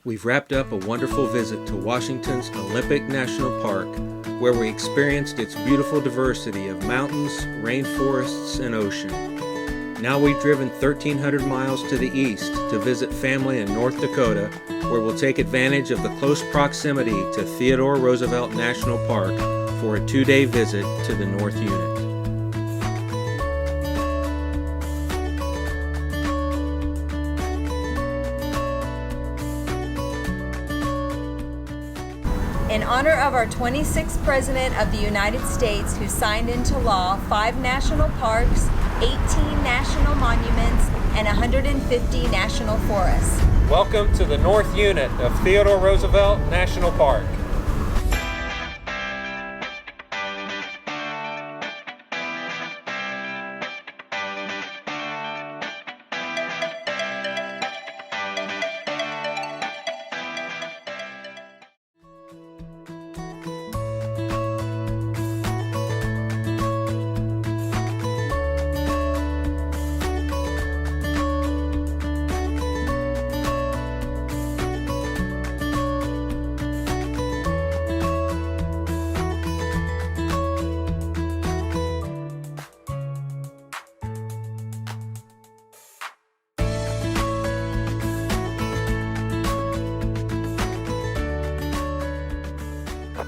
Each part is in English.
We've wrapped up a wonderful visit to Washington's Olympic National Park, where we experienced its beautiful diversity of mountains, rainforests, and ocean. Now we've driven 1,300 miles to the east to visit family in North Dakota, where we'll take advantage of the close proximity to Theodore Roosevelt National Park for a 2-day visit to the North Unit. In honor of our 26th President of the United States, who signed into law 5 national parks, 18 national monuments, and 150 national forests. Welcome to the North Unit of Theodore Roosevelt National Park.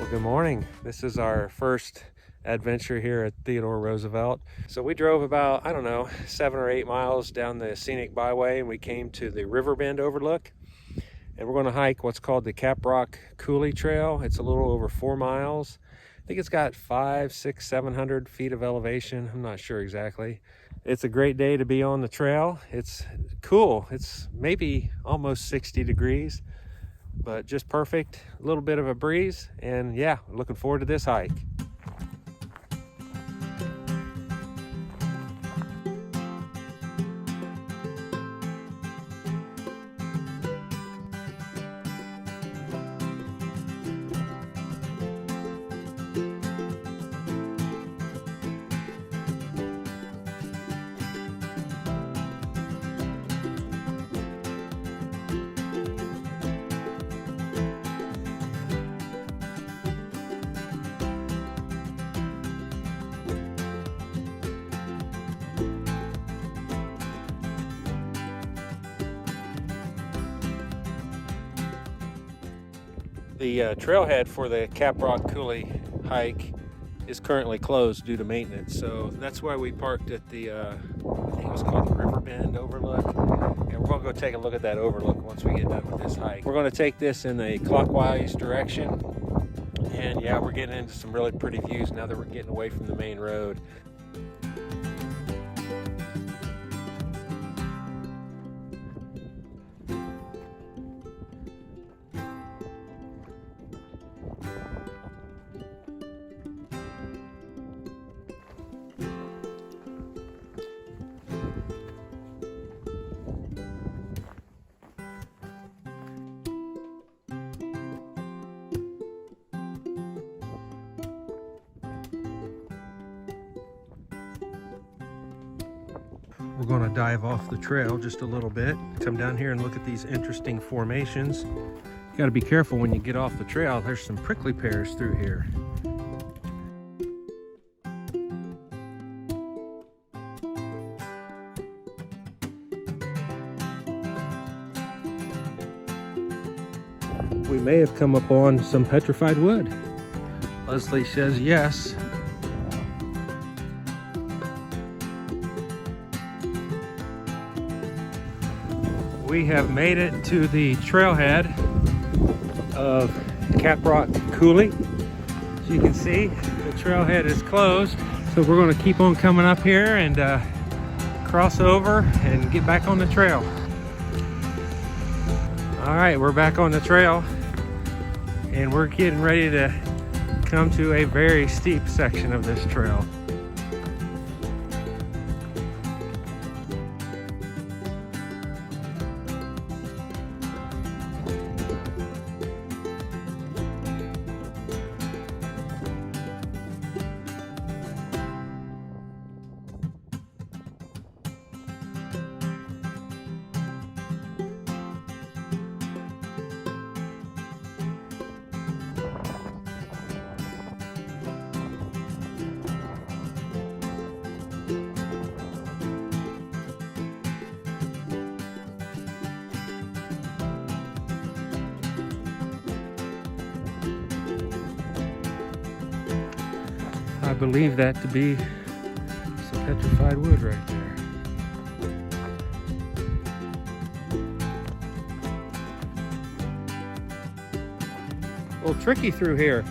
Good morning. This is our first adventure here at Theodore Roosevelt. So we drove about, 7 or 8 miles down the scenic byway, and we came to the Riverbend overlook. And we're going to hike what's called the Caprock Coulee trail. It's a little over 4 miles. I think it's got 500, 600, 700 feet of elevation. I'm not sure exactly. It's a great day to be on the trail. It's cool. It's maybe almost 60 degrees. But just perfect, a little bit of a breeze, and yeah, looking forward to this hike. The trailhead for the Caprock Coulee hike is currently closed due to maintenance, so that's why we parked at the, I think it was called the Riverbend overlook, and we're going to go take a look at that overlook once we get done with this hike. We're going to take this in a clockwise direction, and yeah, we're getting into some really pretty views now that we're getting away from the main road. We're going to dive off the trail just a little bit, come down here and look at these interesting formations. You got to be careful when you get off the trail. There's some prickly pears through here. We may have come upon some petrified wood. Leslie says yes. We have made it to the trailhead of Caprock Coulee. As you can see, the trailhead is closed. So we're going to keep on coming up here and cross over and get back on the trail. All right, we're back on the trail and we're getting ready to come to a very steep section of this trail. I believe that to be some petrified wood right there. A little tricky through here.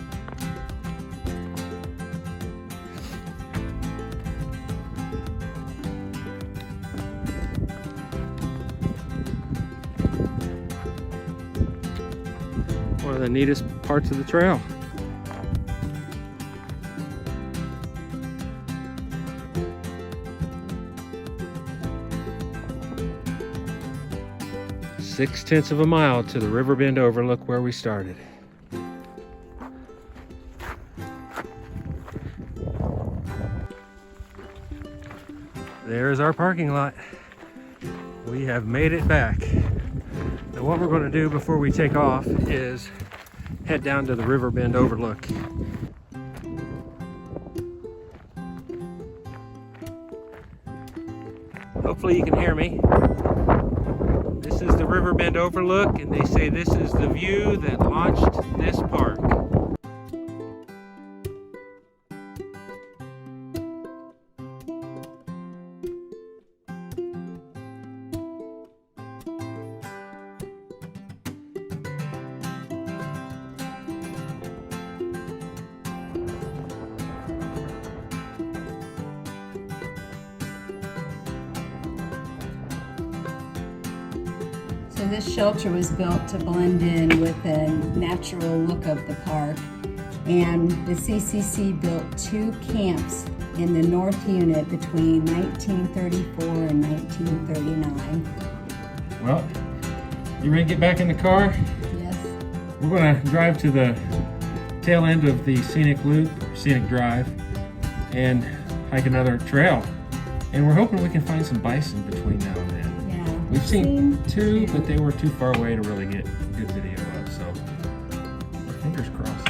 One of the neatest parts of the trail. Six-tenths of a mile to the Riverbend overlook where we started. There's our parking lot. We have made it back. Now what we're going to do before we take off is head down to the Riverbend overlook. Hopefully you can hear me. This is the Riverbend overlook, and they say this is the view that launched this park. So this shelter was built to blend in with the natural look of the park, and the CCC built 2 camps in the north unit between 1934 and 1939. Well, you ready to get back in the car? Yes. We're going to drive to the tail end of the scenic loop, scenic drive, and hike another trail. And we're hoping we can find some bison between now and then. We've seen two, but they were too far away to really get good video of, so fingers crossed.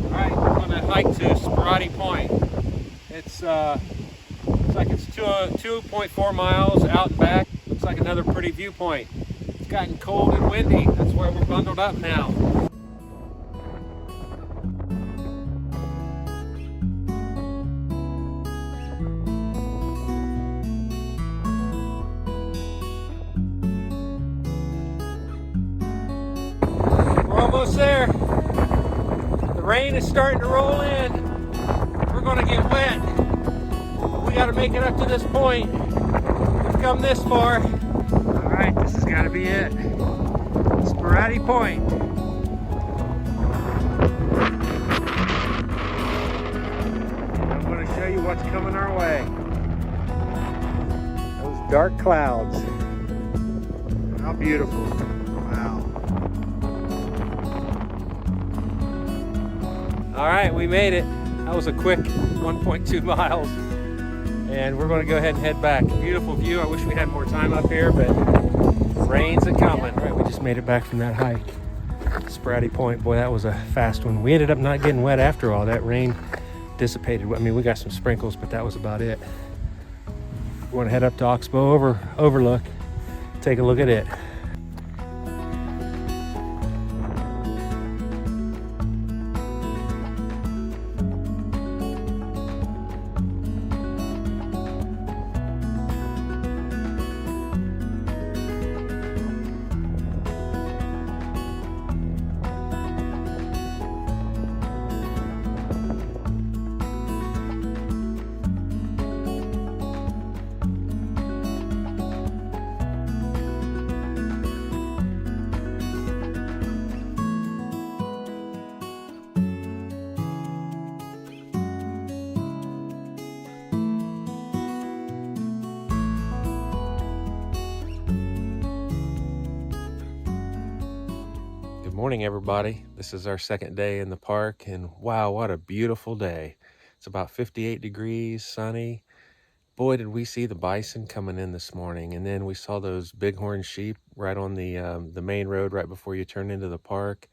Alright, we're going to hike to Spratty Point. It's looks like it's 2.4 miles out and back. Looks like another pretty viewpoint. It's gotten cold and windy. That's why we're bundled up now. Almost there. The rain is starting to roll in. We're going to get wet. We got to make it up to this point. We've come this far. All right, this has got to be it. Spratty Point. I'm going to show you what's coming our way. Those dark clouds. How beautiful. Wow. All right, we made it. That was a quick 1.2 miles. And we're going to go ahead and head back. Beautiful view. I wish we had more time up here, but rain's a-coming. All right, we just made it back from that hike. Spratty Point. Boy, that was a fast one. We ended up not getting wet after all. That rain dissipated. I mean, we got some sprinkles, but that was about it. We're going to head up to Oxbow Overlook, take a look at it. Good morning, everybody. This is our second day in the park, and wow, what a beautiful day. It's about 58 degrees, sunny. Boy, did we see the bison coming in this morning, and then we saw those bighorn sheep right on the main road right before you turn into the park.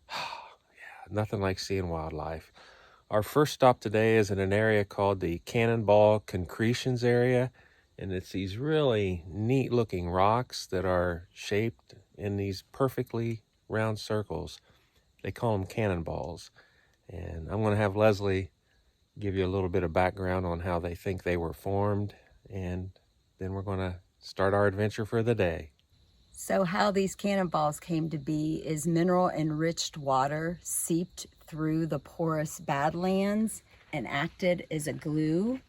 Yeah, nothing like seeing wildlife. Our first stop today is in an area called the Cannonball concretions area. And it's these really neat looking rocks that are shaped in these perfectly round circles. They call them cannonballs. And I'm going to have Leslie give you a little bit of background on how they think they were formed, and then we're going to start our adventure for the day. So how these cannonballs came to be is mineral-enriched water seeped through the porous badlands and acted as a glue.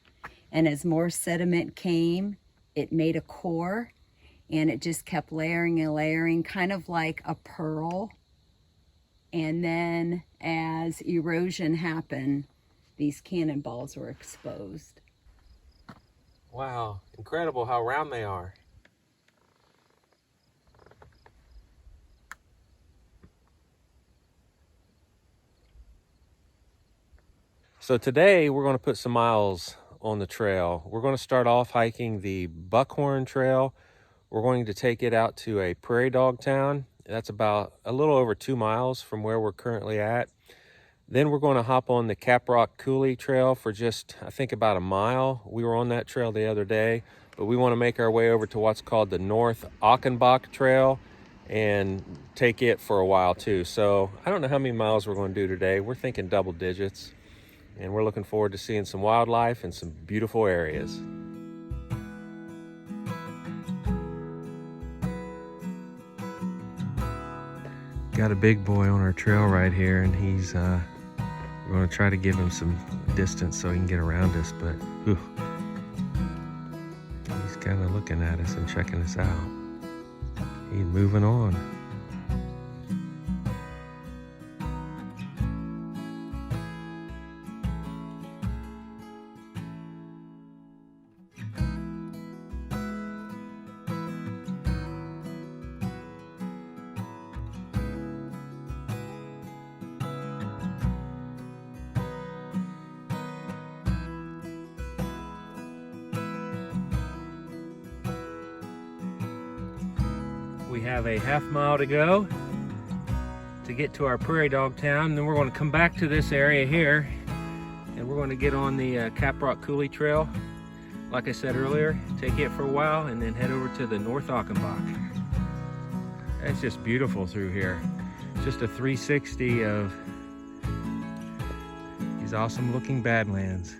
And as more sediment came, it made a core, and it just kept layering and layering, kind of like a pearl. And then as erosion happened, these cannonballs were exposed. Wow, incredible how round they are. So today we're going to put some miles on the trail. We're going to start off hiking the Buckhorn Trail. We're going to take it out to a prairie dog town. That's about a little over 2 miles from where we're currently at. Then we're going to hop on the Caprock Coulee trail for just, I think, about a mile. We were on that trail the other day, but we want to make our way over to what's called the North Achenbach Trail and take it for a while too. So I don't know how many miles we're going to do today. We're thinking double digits, and we're looking forward to seeing some wildlife and some beautiful areas. Got a big boy on our trail right here, and he's we're going to try to give him some distance so he can get around us, but whew, he's kind of looking at us and checking us out. He's moving on. We have a half mile to go to get to our prairie dog town, and then we're going to come back to this area here, and we're going to get on the Caprock Coulee trail. Like I said earlier, take it for a while and then head over to the North Achenbach. It's just beautiful through here. Just a 360 of these awesome looking badlands.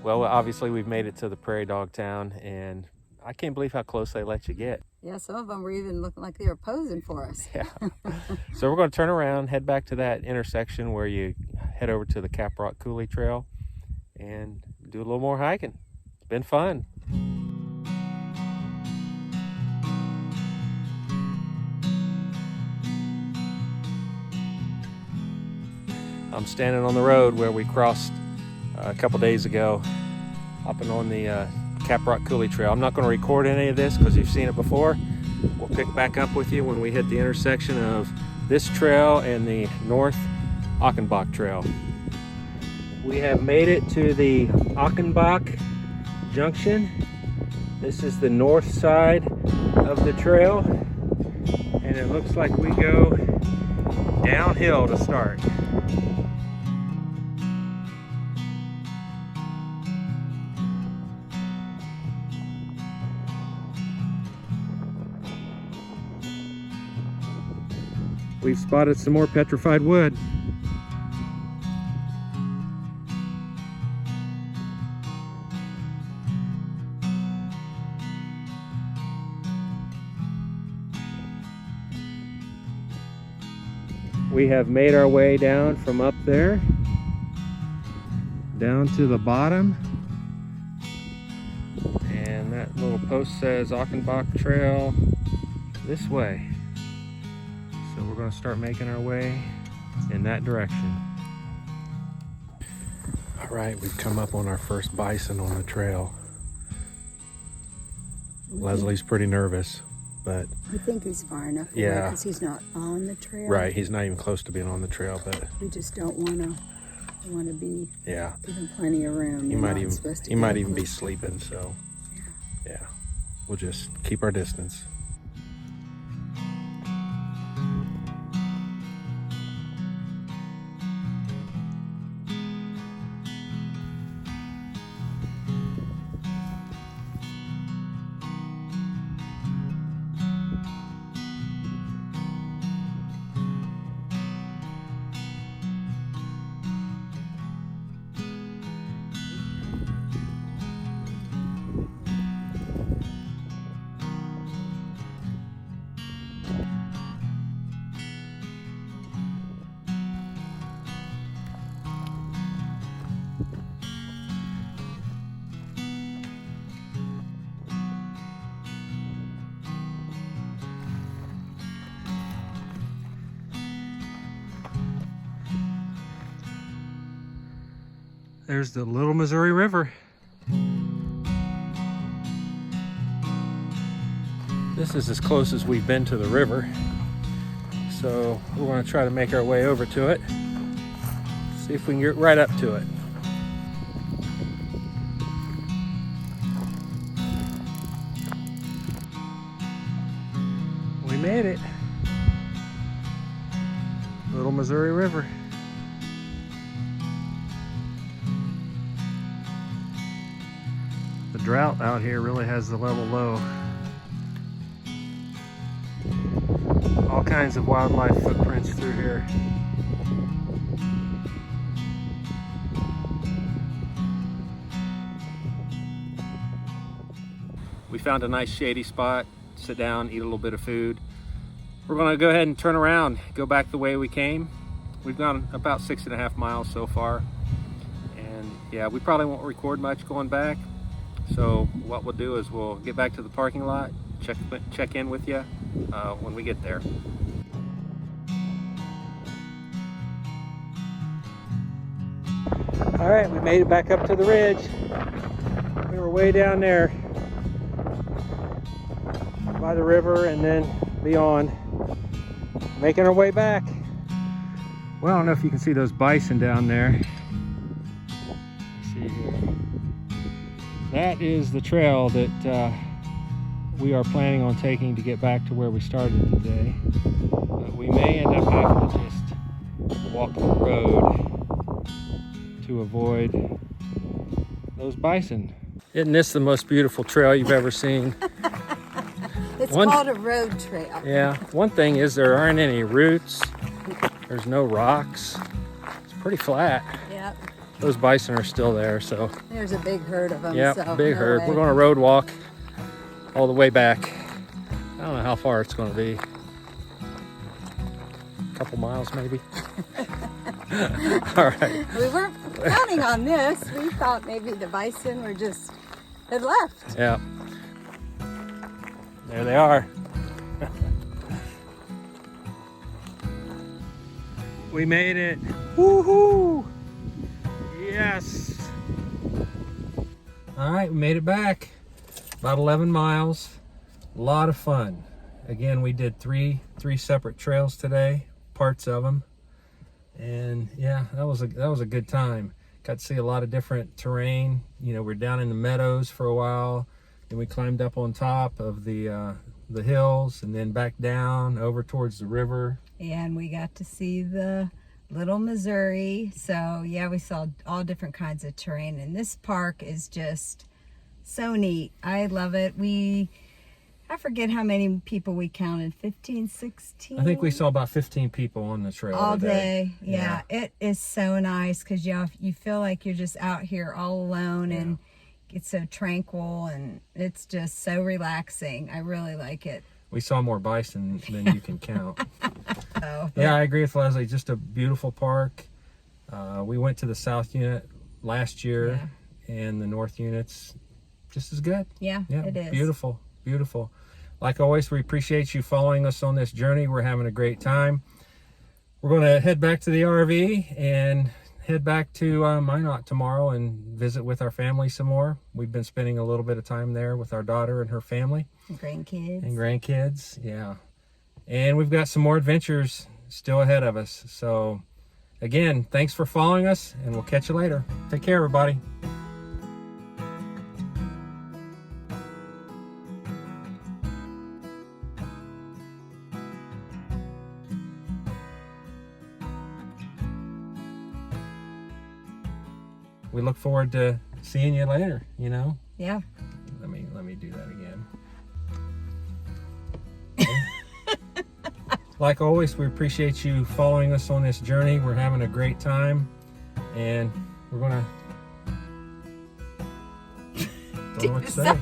Well, obviously we've made it to the prairie dog town, and I can't believe how close they let you get. Yeah, some of them were even looking like they were posing for us. Yeah. So we're going to turn around, head back to that intersection where you head over to the Caprock Coulee Trail and do a little more hiking. It's been fun. I'm standing on the road where we crossed a couple days ago, hopping on the Caprock Coulee Trail. I'm not going to record any of this because you've seen it before. We'll pick back up with you when we hit the intersection of this trail and the North Achenbach Trail. We have made it to the Achenbach Junction. This is the north side of the trail, and it looks like we go downhill to start. We've spotted some more petrified wood. We have made our way down from up there, down to the bottom. And that little post says Achenbach Trail this way. So we're going to start making our way in that direction. All right, we've come up on our first bison on the trail. Leslie's pretty nervous. but we think he's far enough away yeah, because he's not on the trail. right. He's not even close to being on the trail, but we just don't want to be yeah, given plenty of room. he might even be sleeping. So yeah, we'll just keep our distance. There's the Little Missouri River. This is as close as we've been to the river. So we're going to try to make our way over to it. See if we can get right up to it. We made it. Little Missouri River. The drought out here really has the level low. All kinds of wildlife footprints through here. We found a nice shady spot, sit down, eat a little bit of food. We're gonna go ahead and turn around, go back the way we came. We've gone about 6.5 miles so far. And yeah, we probably won't record much going back. So what we'll do is we'll get back to the parking lot, check in with you when we get there. All right, we made it back up to the ridge. We were way down there by the river and then beyond, making our way back. Well, I don't know if you can see those bison down there. Let's see here. That is the trail that we are planning on taking to get back to where we started today. But we may end up having to just walk the road to avoid those bison. Isn't this the most beautiful trail you've ever seen? It's called a road trail. Yeah, one thing is there aren't any roots. There's no rocks. It's pretty flat. Yep. Those bison are still there, so. There's a big herd of them. Yeah, so big herd. way. We're going to road walk all the way back. I don't know how far it's going to be. A couple miles maybe. All right. We weren't counting on this. We thought maybe the bison had left. Yeah. There they are. We made it. Woohoo! Yes. All right, we made it back. About 11 miles. A lot of fun. Again, we did three separate trails today, parts of them. And yeah, that was a good time. Got to see a lot of different terrain. You know, we're down in the meadows for a while. Then we climbed up on top of the hills and then back down over towards the river. And we got to see the Little Missouri. So yeah, we saw all different kinds of terrain. And this park is just so neat. I love it. I forget how many people we counted, 15, 16? I think we saw about 15 people on the trail all today. Day. Yeah, it is so nice because you feel like you're just out here all alone and it's so tranquil and it's just so relaxing. I really like it. We saw more bison than you can count. Yeah, I agree with Leslie. Just a beautiful park. We went to the South Unit last year and the North Unit's just as good. Yeah, it is. Beautiful, beautiful. Like always, we appreciate you following us on this journey. We're having a great time. We're going to head back to the RV and head back to Minot tomorrow and visit with our family some more. We've been spending a little bit of time there with our daughter and her family. Grandkids. Yeah. And we've got some more adventures still ahead of us. So again, thanks for following us, and we'll catch you later. Take care, everybody. We look forward to seeing you later, you know? Yeah. Let me do that again. Like always, we appreciate you following us on this journey. We're having a great time, and we're gonna don't know what to say.